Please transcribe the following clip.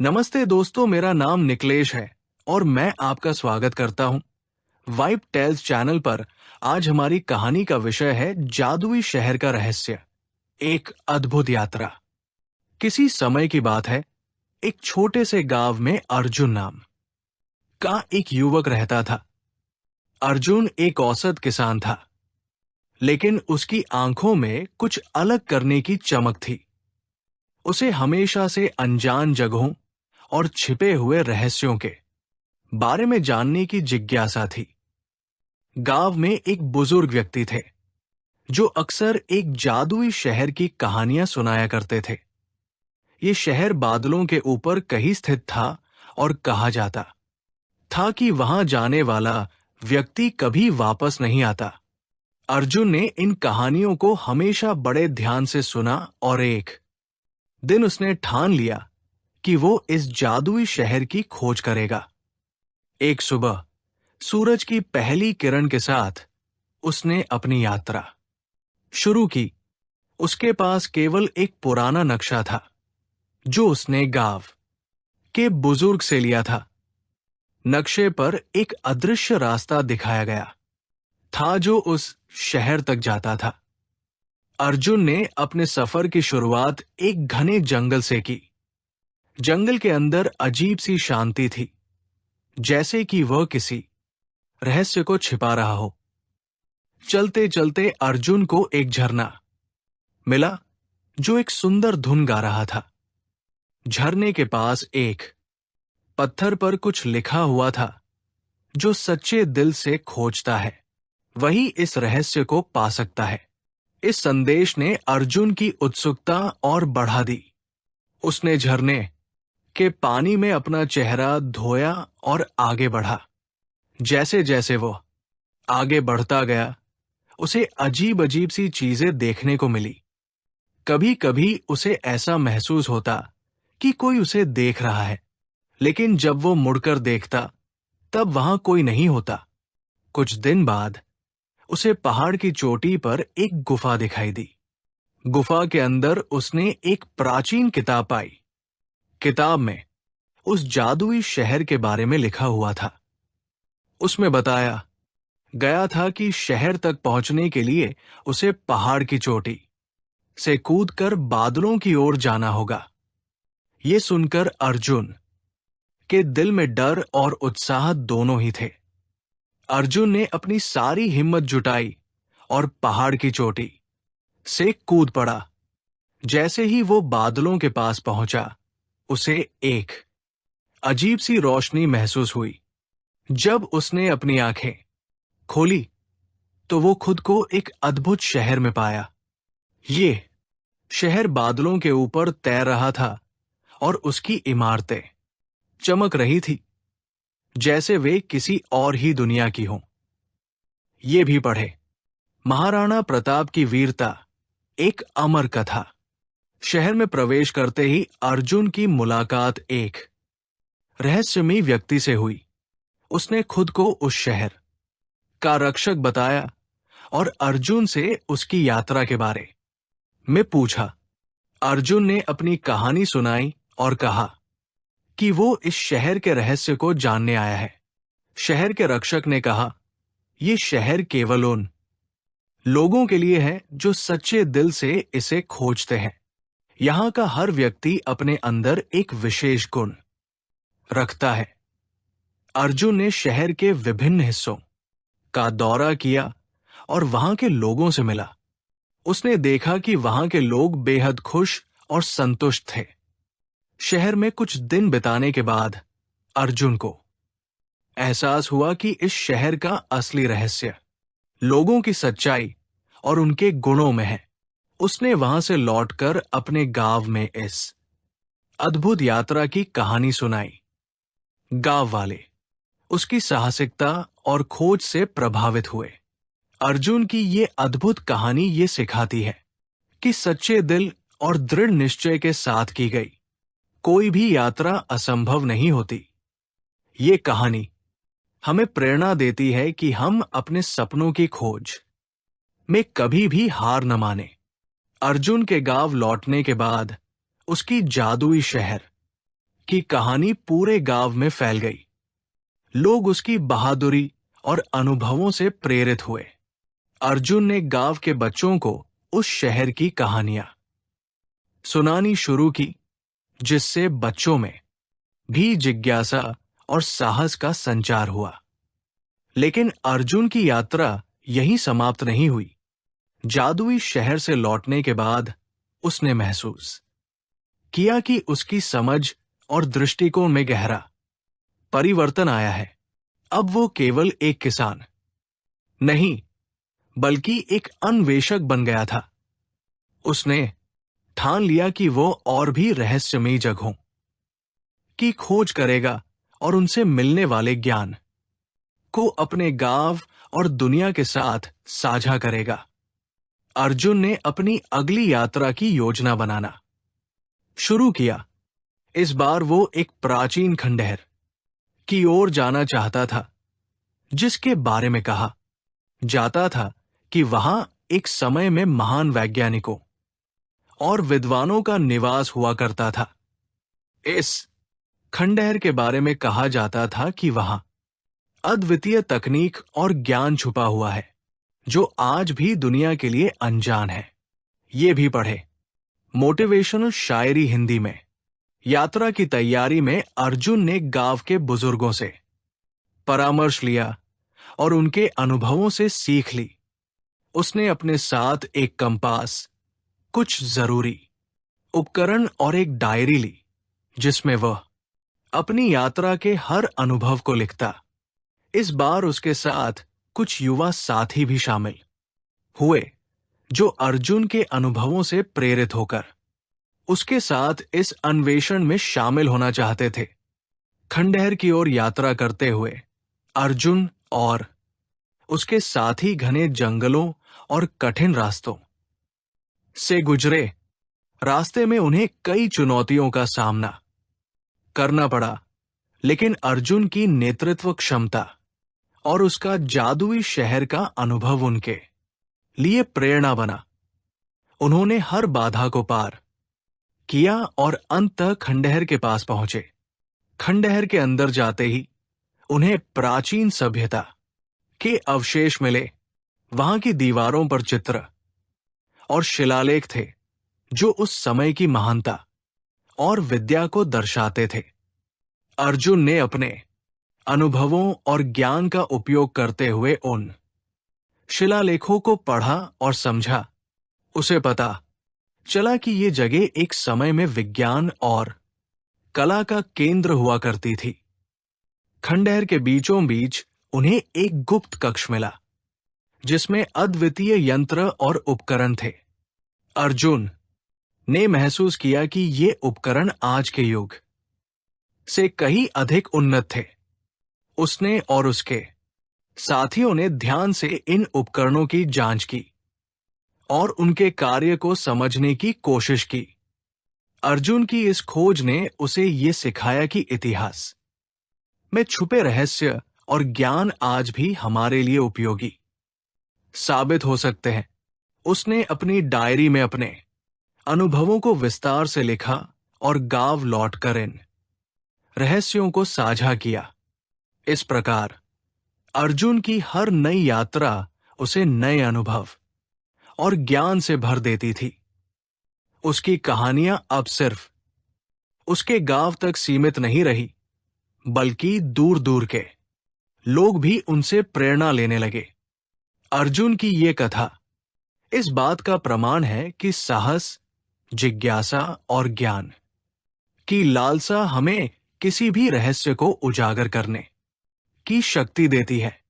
नमस्ते दोस्तों, मेरा नाम निकलेश है और मैं आपका स्वागत करता हूं वाइब टेल्स चैनल पर। आज हमारी कहानी का विषय है जादुई शहर का रहस्य, एक अद्भुत यात्रा। किसी समय की बात है, एक छोटे से गांव में अर्जुन नाम का एक युवक रहता था। अर्जुन एक औसत किसान था, लेकिन उसकी आंखों में कुछ अलग करने की चमक थी। उसे हमेशा से अनजान जगहों और छिपे हुए रहस्यों के बारे में जानने की जिज्ञासा थी। गांव में एक बुजुर्ग व्यक्ति थे जो अक्सर एक जादुई शहर की कहानियां सुनाया करते थे। ये शहर बादलों के ऊपर कहीं स्थित था और कहा जाता था कि वहां जाने वाला व्यक्ति कभी वापस नहीं आता। अर्जुन ने इन कहानियों को हमेशा बड़े ध्यान से सुना और एक दिन उसने ठान लिया कि वो इस जादुई शहर की खोज करेगा। एक सुबह सूरज की पहली किरण के साथ उसने अपनी यात्रा शुरू की। उसके पास केवल एक पुराना नक्शा था जो उसने गांव के बुजुर्ग से लिया था। नक्शे पर एक अदृश्य रास्ता दिखाया गया था जो उस शहर तक जाता था। अर्जुन ने अपने सफर की शुरुआत एक घने जंगल से की। जंगल के अंदर अजीब सी शांति थी, जैसे कि वह किसी रहस्य को छिपा रहा हो। चलते चलते अर्जुन को एक झरना मिला जो एक सुंदर धुन गा रहा था। झरने के पास एक पत्थर पर कुछ लिखा हुआ था, जो सच्चे दिल से खोजता है वही इस रहस्य को पा सकता है। इस संदेश ने अर्जुन की उत्सुकता और बढ़ा दी। उसने झरने के पानी में अपना चेहरा धोया और आगे बढ़ा। जैसे जैसे वो आगे बढ़ता गया, उसे अजीब अजीब सी चीजें देखने को मिली। कभी कभी उसे ऐसा महसूस होता कि कोई उसे देख रहा है, लेकिन जब वो मुड़कर देखता तब वहां कोई नहीं होता। कुछ दिन बाद उसे पहाड़ की चोटी पर एक गुफा दिखाई दी। गुफा के अंदर उसने एक प्राचीन किताब पाई। किताब में उस जादुई शहर के बारे में लिखा हुआ था। उसमें बताया गया था कि शहर तक पहुंचने के लिए उसे पहाड़ की चोटी से कूदकर बादलों की ओर जाना होगा। ये सुनकर अर्जुन के दिल में डर और उत्साह दोनों ही थे। अर्जुन ने अपनी सारी हिम्मत जुटाई और पहाड़ की चोटी से कूद पड़ा। जैसे ही वो बादलों के पास पहुंचा, उसे एक अजीब सी रोशनी महसूस हुई। जब उसने अपनी आंखें खोली तो वो खुद को एक अद्भुत शहर में पाया। ये शहर बादलों के ऊपर तैर रहा था और उसकी इमारतें चमक रही थी, जैसे वे किसी और ही दुनिया की हों। ये भी पढ़े, महाराणा प्रताप की वीरता, एक अमर कथा। शहर में प्रवेश करते ही अर्जुन की मुलाकात एक रहस्यमयी व्यक्ति से हुई। उसने खुद को उस शहर का रक्षक बताया और अर्जुन से उसकी यात्रा के बारे में पूछा। अर्जुन ने अपनी कहानी सुनाई और कहा कि वो इस शहर के रहस्य को जानने आया है। शहर के रक्षक ने कहा, ये शहर केवल उन लोगों के लिए है जो सच्चे दिल से इसे खोजते हैं। यहां का हर व्यक्ति अपने अंदर एक विशेष गुण रखता है। अर्जुन ने शहर के विभिन्न हिस्सों का दौरा किया और वहां के लोगों से मिला। उसने देखा कि वहां के लोग बेहद खुश और संतुष्ट थे। शहर में कुछ दिन बिताने के बाद अर्जुन को एहसास हुआ कि इस शहर का असली रहस्य लोगों की सच्चाई और उनके गुणों में है। उसने वहां से लौटकर अपने गांव में इस अद्भुत यात्रा की कहानी सुनाई। गांव वाले उसकी साहसिकता और खोज से प्रभावित हुए। अर्जुन की ये अद्भुत कहानी ये सिखाती है कि सच्चे दिल और दृढ़ निश्चय के साथ की गई कोई भी यात्रा असंभव नहीं होती। ये कहानी हमें प्रेरणा देती है कि हम अपने सपनों की खोज में कभी भी हार न माने। अर्जुन के गांव लौटने के बाद उसकी जादुई शहर की कहानी पूरे गांव में फैल गई। लोग उसकी बहादुरी और अनुभवों से प्रेरित हुए। अर्जुन ने गांव के बच्चों को उस शहर की कहानियां सुनानी शुरू की, जिससे बच्चों में भी जिज्ञासा और साहस का संचार हुआ। लेकिन अर्जुन की यात्रा यहीं समाप्त नहीं हुई। जादुई शहर से लौटने के बाद उसने महसूस किया कि उसकी समझ और दृष्टिकोण में गहरा परिवर्तन आया है। अब वो केवल एक किसान नहीं, बल्कि एक अन्वेषक बन गया था। उसने ठान लिया कि वो और भी रहस्यमयी जगहों की खोज करेगा और उनसे मिलने वाले ज्ञान को अपने गांव और दुनिया के साथ साझा करेगा। अर्जुन ने अपनी अगली यात्रा की योजना बनाना शुरू किया। इस बार वो एक प्राचीन खंडहर की ओर जाना चाहता था, जिसके बारे में कहा जाता था कि वहां एक समय में महान वैज्ञानिकों और विद्वानों का निवास हुआ करता था। इस खंडहर के बारे में कहा जाता था कि वहां अद्वितीय तकनीक और ज्ञान छुपा हुआ है, जो आज भी दुनिया के लिए अनजान है। ये भी पढ़े मोटिवेशनल शायरी हिंदी में। यात्रा की तैयारी में अर्जुन ने गांव के बुजुर्गों से परामर्श लिया और उनके अनुभवों से सीख ली। उसने अपने साथ एक कंपास, कुछ जरूरी उपकरण और एक डायरी ली, जिसमें वह अपनी यात्रा के हर अनुभव को लिखता। इस बार उसके साथ कुछ युवा साथी भी शामिल हुए, जो अर्जुन के अनुभवों से प्रेरित होकर उसके साथ इस अन्वेषण में शामिल होना चाहते थे। खंडहर की ओर यात्रा करते हुए अर्जुन और उसके साथी घने जंगलों और कठिन रास्तों से गुजरे। रास्ते में उन्हें कई चुनौतियों का सामना करना पड़ा, लेकिन अर्जुन की नेतृत्व क्षमता और उसका जादुई शहर का अनुभव उनके लिए प्रेरणा बना। उन्होंने हर बाधा को पार किया और अंततः खंडहर के पास पहुंचे। खंडहर के अंदर जाते ही उन्हें प्राचीन सभ्यता के अवशेष मिले। वहां की दीवारों पर चित्र और शिलालेख थे, जो उस समय की महानता और विद्या को दर्शाते थे। अर्जुन ने अपने अनुभवों और ज्ञान का उपयोग करते हुए उन शिलालेखों को पढ़ा और समझा। उसे पता चला कि ये जगह एक समय में विज्ञान और कला का केंद्र हुआ करती थी। खंडहर के बीचों बीच उन्हें एक गुप्त कक्ष मिला, जिसमें अद्वितीय यंत्र और उपकरण थे। अर्जुन ने महसूस किया कि ये उपकरण आज के युग से कहीं अधिक उन्नत थे। उसने और उसके साथियों ने ध्यान से इन उपकरणों की जांच की और उनके कार्य को समझने की कोशिश की। अर्जुन की इस खोज ने उसे ये सिखाया कि इतिहास में छुपे रहस्य और ज्ञान आज भी हमारे लिए उपयोगी साबित हो सकते हैं। उसने अपनी डायरी में अपने अनुभवों को विस्तार से लिखा और गांव लौटकर इन रहस्यों को साझा किया। इस प्रकार अर्जुन की हर नई यात्रा उसे नए अनुभव और ज्ञान से भर देती थी। उसकी कहानियां अब सिर्फ उसके गांव तक सीमित नहीं रही, बल्कि दूर दूर के लोग भी उनसे प्रेरणा लेने लगे। अर्जुन की ये कथा इस बात का प्रमाण है कि साहस, जिज्ञासा और ज्ञान की लालसा हमें किसी भी रहस्य को उजागर करने की शक्ति देती है।